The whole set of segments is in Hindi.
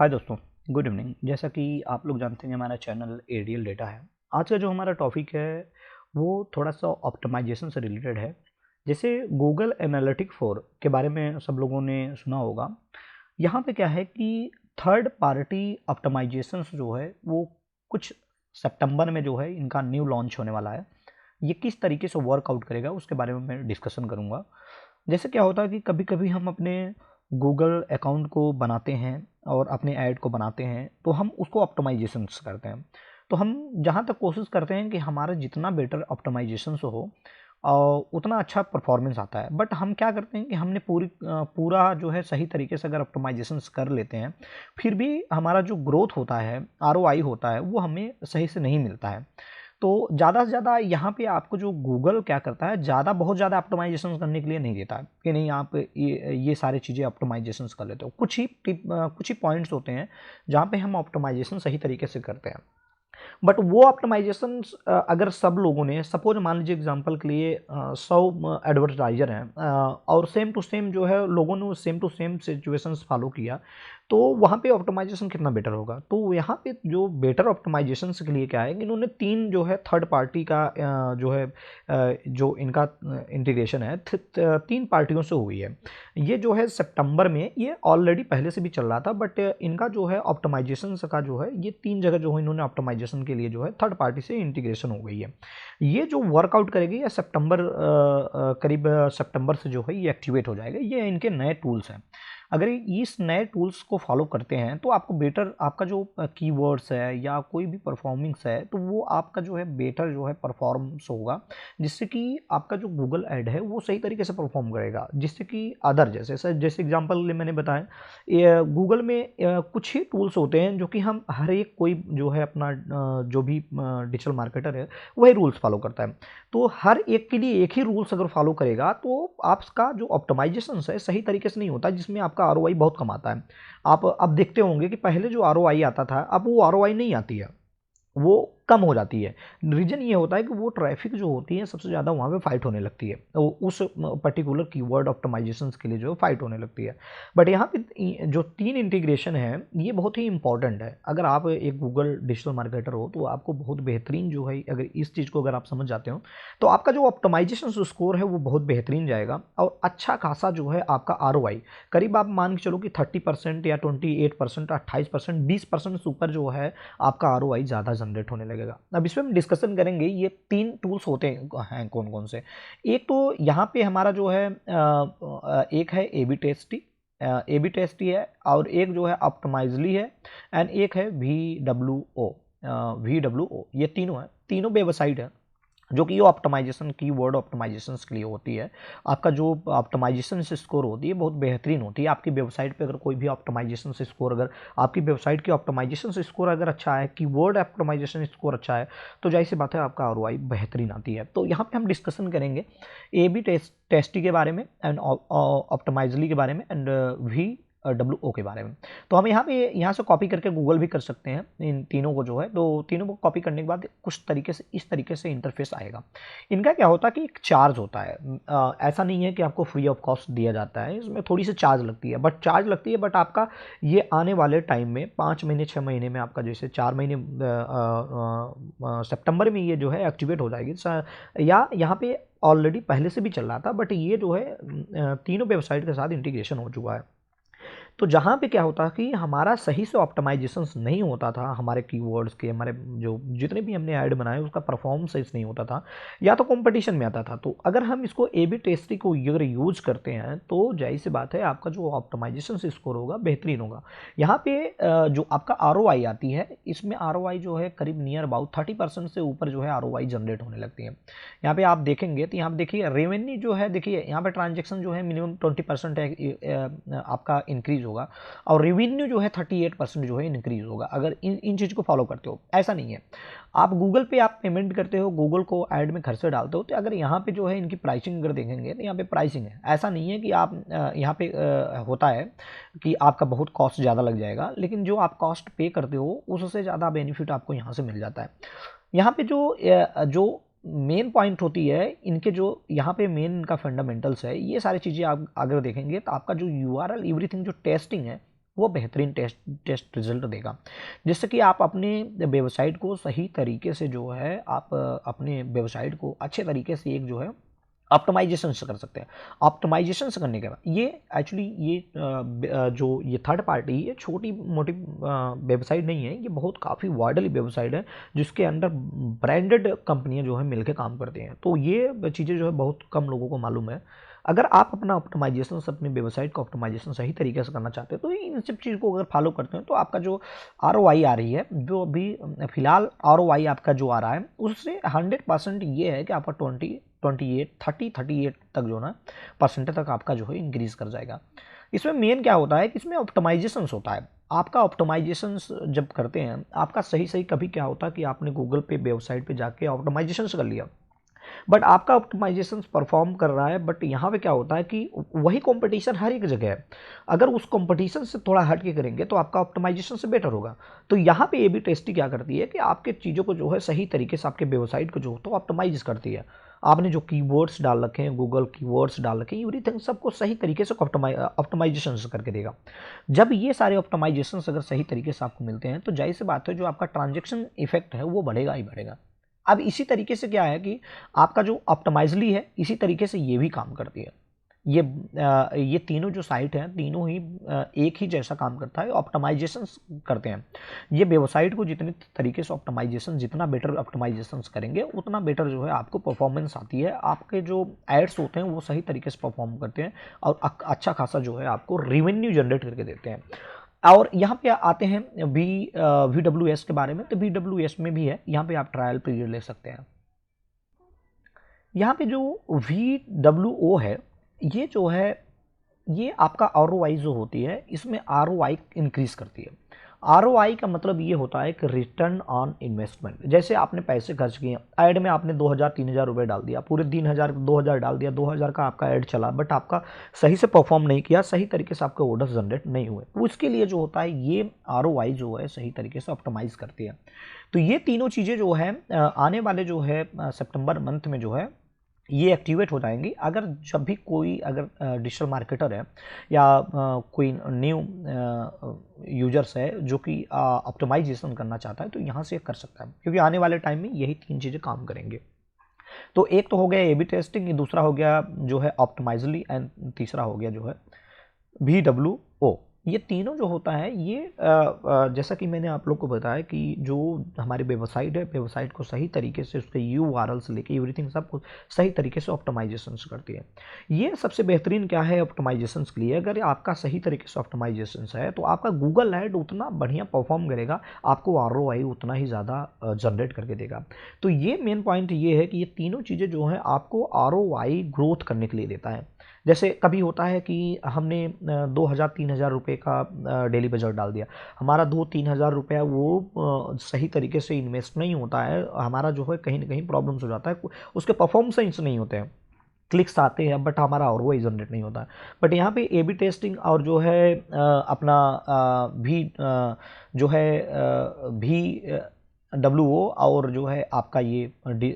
हाय दोस्तों, गुड इवनिंग। जैसा कि आप लोग जानते हैं हमारा चैनल एरियल डेटा है। आज का जो हमारा टॉपिक है वो थोड़ा सा ऑप्टिमाइजेशन से रिलेटेड है। जैसे गूगल एनालिटिक 4 के बारे में सब लोगों ने सुना होगा। यहाँ पे क्या है कि थर्ड पार्टी ऑप्टिमाइजेशंस जो है वो कुछ सितंबर में जो है इनका न्यू लॉन्च होने वाला है। ये किस तरीके से वर्कआउट करेगा उसके बारे में मैं डिस्कशन करूँगा। जैसे क्या होता है कि कभी कभी हम अपने गूगल अकाउंट को बनाते हैं और अपने ऐड को बनाते हैं तो हम उसको ऑप्टिमाइजेशंस करते हैं। तो हम जहाँ तक कोशिश करते हैं कि हमारा जितना बेटर ऑप्टिमाइजेशंस हो उतना अच्छा परफॉर्मेंस आता है। बट हम क्या करते हैं कि हमने पूरा जो है सही तरीके से अगर ऑप्टिमाइजेशंस कर लेते हैं फिर भी हमारा जो ग्रोथ होता है, आरओआई होता है, वो हमें सही से नहीं मिलता है। तो ज़्यादा से ज़्यादा यहाँ पे आपको जो गूगल क्या करता है, बहुत ज़्यादा ऑप्टिमाइजेशन करने के लिए नहीं देता है कि नहीं आप ये सारी चीज़ें ऑप्टिमाइजेशन कर लेते हो। कुछ ही पॉइंट्स होते हैं जहाँ पे हम ऑप्टिमाइजेशन सही तरीके से करते हैं। बट वो ऑप्टिमाइजेशन अगर सब लोगों ने सपोज मान लीजिए एग्जांपल के लिए 100 एडवर्टाइजर हैं और सेम टू सेम जो है लोगों ने same to same situations follow किया, तो वहाँ पे ऑप्टिमाइजेशन कितना बेटर होगा। तो यहाँ पे जो बेटर ऑप्टिमाइजेशन के लिए क्या है कि इन्होंने 3 जो है थर्ड पार्टी का जो है जो इनका इंटीग्रेशन है 3 पार्टियों से हुई है। ये जो है सितंबर में, ये ऑलरेडी पहले से भी चल रहा था, बट इनका जो है ऑप्टिमाइजेशन का जो है ये 3 जगह जो है इन्होंने ऑप्टिमाइजेशन के लिए जो है थर्ड पार्टी से इंटीग्रेशन हो गई है। ये जो वर्कआउट करेगी या करीब सितंबर से जो है ये एक्टिवेट हो जाएगा। ये इनके नए टूल्स हैं। अगर इस नए टूल्स को फॉलो करते हैं तो आपको बेटर, आपका जो कीवर्ड्स है या कोई भी परफॉर्मिंग्स है तो वो आपका जो है बेटर जो है परफॉर्मेंस होगा, जिससे कि आपका जो गूगल ऐड है वो सही तरीके से परफॉर्म करेगा। जिससे कि अदर जैसे एग्जांपल मैंने बताया, गूगल में कुछ ही टूल्स होते हैं जो कि हम हर एक कोई जो है अपना जो भी डिजिटल मार्केटर है वही रूल्स फॉलो करता है। तो हर एक के लिए एक ही रूल्स अगर फॉलो करेगा तो आपका जो ऑप्टिमाइजेशन है सही तरीके से नहीं होता, जिसमें आपका आरओआई बहुत कम आता है। आप देखते होंगे कि पहले जो आरओआई आता था अब वो आरओआई नहीं आती है, वो कम हो जाती है। रीज़न ये होता है कि वो ट्रैफिक जो होती है सबसे ज़्यादा वहाँ पे फाइट होने लगती है, तो उस पर्टिकुलर कीवर्ड ऑप्टिमाइजेशन के लिए जो फाइट होने लगती है। बट यहाँ पे जो 3 इंटीग्रेशन है ये बहुत ही इंपॉर्टेंट है। अगर आप एक गूगल डिजिटल मार्केटर हो तो आपको बहुत बेहतरीन जो है, अगर इस चीज़ को अगर आप समझ जाते हो तो आपका जो ऑप्टिमाइजेशन स्कोर है वो बहुत बेहतरीन जाएगा और अच्छा खासा जो है आपका आरओआई करीब आप मान के चलो कि 30% या 28%, 28%, 20% से ऊपर जो है आपका आरओआई ज़्यादा जनरेट होने लगेगा। अब इसमें हम डिस्कशन करेंगे ये 3 टूल्स होते हैं कौन कौन से। एक तो यहाँ पे हमारा जो है एक है ए बी टेस्टी है, और एक जो है ऑप्टिमाइजली है, एंड एक है वी डब्ल्यू ओ। ये तीनों है, तीनों वेबसाइट है जो कि ये ऑप्टिमाइजेशन कीवर्ड ऑप्टिमाइजेशन के लिए होती है। आपका जो ऑप्टिमाइजेशन स्कोर होती है बहुत बेहतरीन होती है। आपकी वेबसाइट पे अगर कोई भी ऑप्टिमाइजेशन स्कोर, अगर आपकी वेबसाइट की ऑप्टिमाइजेशन स्कोर अगर अच्छा है, कीवर्ड ऑप्टिमाइजेशन स्कोर अच्छा है, तो जाहिर सी बात है आपका आरओआई बेहतरीन आती है। तो यहाँ पे हम डिस्कशन करेंगे ए बी टेस्टी के बारे में, एंड ऑप्टिमाइजली के बारे में, एंड वी डब्ल्यू ओ के बारे में। तो हम यहाँ से कॉपी करके गूगल भी कर सकते हैं इन तीनों को जो है। तो तीनों को कॉपी करने के बाद कुछ तरीके से इस तरीके से इंटरफेस आएगा। इनका क्या होता है कि एक चार्ज होता है, ऐसा नहीं है कि आपको फ्री ऑफ कॉस्ट दिया जाता है, इसमें थोड़ी सी चार्ज लगती है, बट आपका ये आने वाले टाइम में 5 महीने 6 महीने में आपका जैसे 4 महीने सितंबर में ये जो है एक्टिवेट हो जाएगी, या यहाँ पे ऑलरेडी पहले से भी चल रहा था, बट ये जो है तीनों वेबसाइट के साथ इंटीग्रेशन हो चुका है। तो जहाँ पे क्या होता है कि हमारा सही से ऑप्टिमाइजेशन नहीं होता था, हमारे कीवर्ड्स के, हमारे जो जितने भी हमने ऐड बनाए उसका परफॉर्मेंस सही से नहीं होता था, या तो कंपटीशन में आता था। तो अगर हम इसको ए बी टेस्टिंग को अगर यूज करते हैं तो जाहिर सी बात है आपका जो ऑप्टिमाइजेशन स्कोर होगा बेहतरीन होगा। यहाँ पे जो आपका आरओआई आती है, इसमें आरओआई जो है करीब नियर अबाउट 30% से ऊपर जो है आरओआई जनरेट होने लगती है। यहाँ पे आप देखेंगे तो यहाँ पे देखिए रेवेन्यू जो है, देखिए यहाँ पे ट्रांजेक्शन जो है मिनिमम 20% आपका इंक्रीज होगा, और रेवेन्यू जो है 38% जो है इंक्रीज होगा अगर इन चीज़ को फॉलो करते हो। ऐसा नहीं है आप गूगल पे आप पेमेंट करते हो, गूगल को ऐड में घर से डालते हो, तो अगर यहाँ पे जो है इनकी प्राइसिंग अगर देखेंगे तो यहाँ पे प्राइसिंग है। ऐसा नहीं है कि आप यहाँ पे होता है कि आपका बहुत कॉस्ट ज़्यादा लग जाएगा, लेकिन जो आप कॉस्ट पे करते हो उससे ज़्यादा बेनिफिट आपको यहाँ से मिल जाता है। यहाँ पे जो मेन पॉइंट होती है इनके, जो यहाँ पे मेन इनका फंडामेंटल्स है, ये सारी चीज़ें आप अगर देखेंगे तो आपका जो यूआरएल एवरीथिंग जो टेस्टिंग है वो बेहतरीन टेस्ट रिजल्ट देगा, जिससे कि आप अपने वेबसाइट को सही तरीके से जो है आप अपने वेबसाइट को अच्छे तरीके से एक जो है ऑप्टिमाइजेशन से कर सकते हैं। ऑप्टिमाइजेशन से करने के बाद ये एक्चुअली ये जो ये थर्ड पार्टी ये छोटी मोटी वेबसाइट नहीं है, ये बहुत काफ़ी वाइडली वेबसाइट है जिसके अंदर ब्रांडेड कंपनियां जो है मिलकर काम करती हैं। तो ये चीज़ें जो है बहुत कम लोगों को मालूम है। अगर आप अपना ऑप्टिमाइजेशन से अपनी वेबसाइट का ऑप्टिमाइजेशन सही तरीके से करना चाहते हैं तो इन सब चीज़ को अगर फॉलो करते हैं तो आपका जो ROI आ रही है, जो अभी फिलहाल ROI आपका जो आ रहा है उससे 100% ये है कि आपका 38 तक जो ना परसेंट तक आपका जो है इंक्रीज कर जाएगा। इसमें मेन क्या होता है कि इसमें ऑप्टिमाइजेशन होता है। आपका ऑप्टिमाइजेशन जब करते हैं आपका सही कभी क्या होता है कि आपने गूगल पे वेबसाइट पे जाके ऑप्टिमाइजेशन कर लिया, बट आपका ऑप्टिमाइजेशन परफॉर्म कर रहा है, बट यहाँ पे क्या होता है कि वही कंपटीशन हर एक जगह है। अगर उस कंपटीशन से थोड़ा हट के करेंगे तो आपका ऑप्टिमाइजेशन से बेटर होगा। तो यहाँ पे A/B टेस्टिंग क्या करती है कि आपके चीज़ों को जो है सही तरीके से आपके वेबसाइट को जो तो ऑप्टिमाइज करती है। आपने जो कीवर्ड्स डाल रखे हैं, गूगल कीवर्ड्स डाल रखे हैं, एवरीथिंग सबको सही तरीके से ऑप्टिमाइजेशन करके देगा। जब ये सारे ऑप्टिमाइजेशन अगर सही तरीके से आपको मिलते हैं तो जाहिर सी बात है जो आपका ट्रांजेक्शन इफेक्ट है वो बढ़ेगा ही बढ़ेगा। अब इसी तरीके से क्या है कि आपका जो ऑप्टिमाइजली है इसी तरीके से ये भी काम करती है। ये तीनों जो साइट हैं तीनों ही एक ही जैसा काम करता है, ऑप्टिमाइजेशन करते हैं। ये वेबसाइट को जितने तरीके से ऑप्टिमाइजेशन जितना बेटर ऑप्टिमाइजेशन करेंगे उतना बेटर जो है आपको परफॉर्मेंस आती है। आपके जो एड्स होते हैं वो सही तरीके से परफॉर्म करते हैं और अच्छा खासा जो है आपको रेवेन्यू जनरेट करके देते हैं। और यहाँ पे आते हैं VWS के बारे में। तो VWS में भी है, यहाँ पे आप ट्रायल पीरियड ले सकते हैं। यहाँ पे जो VWO है ये जो है ये आपका ROI जो होती है इसमें ROI इंक्रीज करती है। ROI का मतलब ये होता है कि रिटर्न ऑन इन्वेस्टमेंट। जैसे आपने पैसे खर्च किए, ऐड में आपने 2000-3000 रुपये डाल दिया, पूरे 3000-2000 डाल दिया, 2000 का आपका ऐड चला, बट आपका सही से परफॉर्म नहीं किया, सही तरीके से आपके ऑर्डर्स जनरेट नहीं हुए, तो उसके लिए जो होता है ये ROI जो है सही तरीके से ऑप्टिमाइज करती है। तो ये तीनों चीज़ें जो है आने वाले जो है सितंबर मंथ में जो है ये एक्टिवेट हो जाएंगी। अगर जब भी कोई अगर डिजिटल मार्केटर है या कोई न्यू यूजर्स है जो कि ऑप्टिमाइजेशन करना चाहता है तो यहाँ से कर सकता है, क्योंकि आने वाले टाइम में यही तीन चीज़ें काम करेंगे। तो एक तो हो गया A/B टेस्टिंग, दूसरा हो गया जो है ऑप्टिमाइजली, एंड तीसरा हो गया जो है VWO। ये तीनों जो होता है ये जैसा कि मैंने आप लोग को बताया कि जो हमारी वेबसाइट है, वेबसाइट को सही तरीके से उसके URL से लेके एवरीथिंग सब कुछ सही तरीके से ऑप्टिमाइजेशन करती है। ये सबसे बेहतरीन क्या है ऑप्टिमाइजेशन के लिए, अगर आपका सही तरीके से ऑप्टिमाइजेशन है तो आपका गूगल ऐड उतना बढ़िया परफॉर्म करेगा, आपको ROI उतना ही ज़्यादा जनरेट करके देगा। तो ये मेन पॉइंट ये है कि ये तीनों चीज़ें जो हैं आपको ROI ग्रोथ करने के लिए देता है। जैसे कभी होता है कि हमने 2000-3000 रुपये का डेली बजट डाल दिया, हमारा 2-3 हज़ार रुपया वो सही तरीके से इन्वेस्ट नहीं होता है, हमारा जो है कहीं ना कहीं प्रॉब्लम्स हो जाता है, उसके परफॉर्मेंस नहीं होते हैं, क्लिक्स आते हैं बट हमारा ROI जनरेट नहीं होता है। बट यहाँ पे A/B टेस्टिंग और जो है अपना भी जो है VWO और जो है आपका ये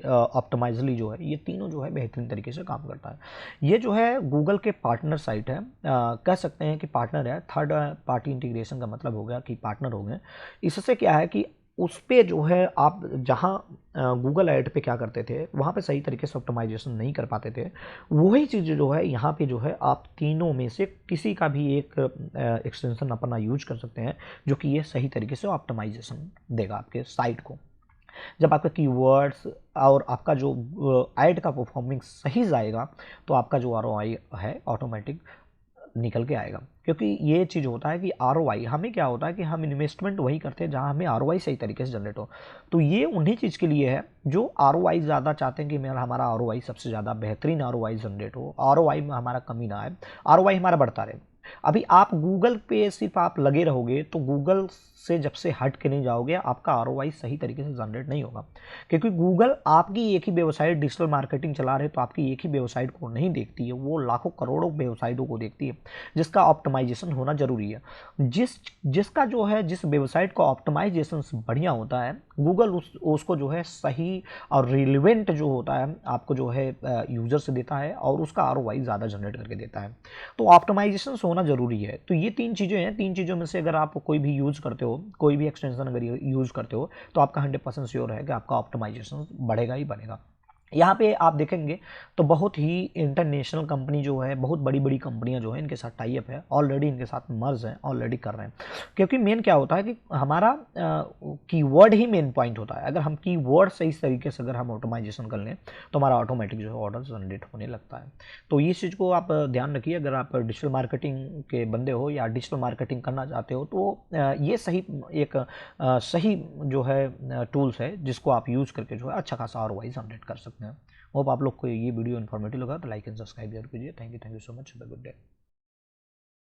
ऑप्टिमाइजली जो है ये तीनों जो है बेहतरीन तरीके से काम करता है। ये जो है गूगल के पार्टनर साइट है, कह सकते हैं कि पार्टनर है, थर्ड पार्टी इंटीग्रेशन का मतलब हो गया कि पार्टनर हो गए। इससे क्या है कि उस पर जो है आप जहाँ गूगल ऐड पे क्या करते थे वहाँ पे सही तरीके से ऑप्टिमाइजेशन नहीं कर पाते थे, वही चीज़ जो है यहाँ पे जो है आप तीनों में से किसी का भी एक एक्सटेंशन अपना यूज कर सकते हैं जो कि ये सही तरीके से ऑप्टिमाइजेशन देगा आपके साइट को। जब आपका कीवर्ड्स और आपका जो ऐड का परफॉर्मिंग सही जाएगा तो आपका जो ROI है ऑटोमेटिक निकल के आएगा। क्योंकि ये चीज़ होता है कि ROI हमें क्या होता है कि हम इन्वेस्टमेंट वही करते हैं जहाँ हमें ROI सही तरीके से जनरेट हो। तो ये उन्हीं चीज़ के लिए है जो ROI ज़्यादा चाहते हैं कि मेरा हमारा ROI सबसे ज़्यादा बेहतरीन ROI जनरेट हो, ROI में हमारा कमी ना आए, ROI हमारा बढ़ता रहे। अभी आप गूगल पे सिर्फ आप लगे रहोगे तो गूगल से जब से हट के नहीं जाओगे आपका ROI सही तरीके से जनरेट नहीं होगा, क्योंकि गूगल आपकी एक ही वेबसाइट डिजिटल मार्केटिंग चला रहे तो आपकी एक ही वेबसाइट को नहीं देखती है, वो लाखों करोड़ों वेबसाइटों को देखती है जिसका ऑप्टिमाइजेशन होना जरूरी है। जिसका जो है जिस वेबसाइट का ऑप्टिमाइजेशन बढ़िया होता है गूगल उसको जो है सही और रिलेवेंट जो होता है आपको जो है यूजर से देता है और उसका ROI ज़्यादा जनरेट करके देता है। तो ऑप्टिमाइजेशन होने होना ज़रूरी है। तो ये 3 चीज़ें हैं, 3 चीज़ों में से अगर आप कोई भी यूज़ करते हो, कोई भी एक्सटेंशन अगर यूज़ करते हो, तो आपका 100% श्योर है कि आपका ऑप्टिमाइजेशन बढ़ेगा ही बढ़ेगा। यहाँ पे आप देखेंगे तो बहुत ही इंटरनेशनल कंपनी जो है, बहुत बड़ी-बड़ी कंपनियाँ जो हैं, इनके साथ टाई अप है, ऑलरेडी इनके साथ मर्ज हैं, ऑलरेडी कर रहे हैं। क्योंकि मेन क्या होता है कि हमारा कीवर्ड ही मेन पॉइंट होता है। अगर हम कीवर्ड सही तरीके से अगर हम ऑटोमाइजेशन कर लें, तो हमारा ऑटोमेटिक जो है ऑर्डर जनरेट होने लगता है। तो इस चीज़ को आप ध्यान रखिए। अगर आप डिजिटल मार्केटिंग के बंदे हो या डिजिटल मार्केटिंग करना चाहते हो, तो ये सही एक सही जो है टूल्स है, जिसको आप यूज़ करके जो है अच्छा खासा आरओआई जनरेट कर सकते हैं। होप आप लोग को ये वीडियो इन्फॉर्मेटिव लगा, तो लाइक एंड सब्सक्राइब जरूर कीजिए। Thank you so much. Have a good day.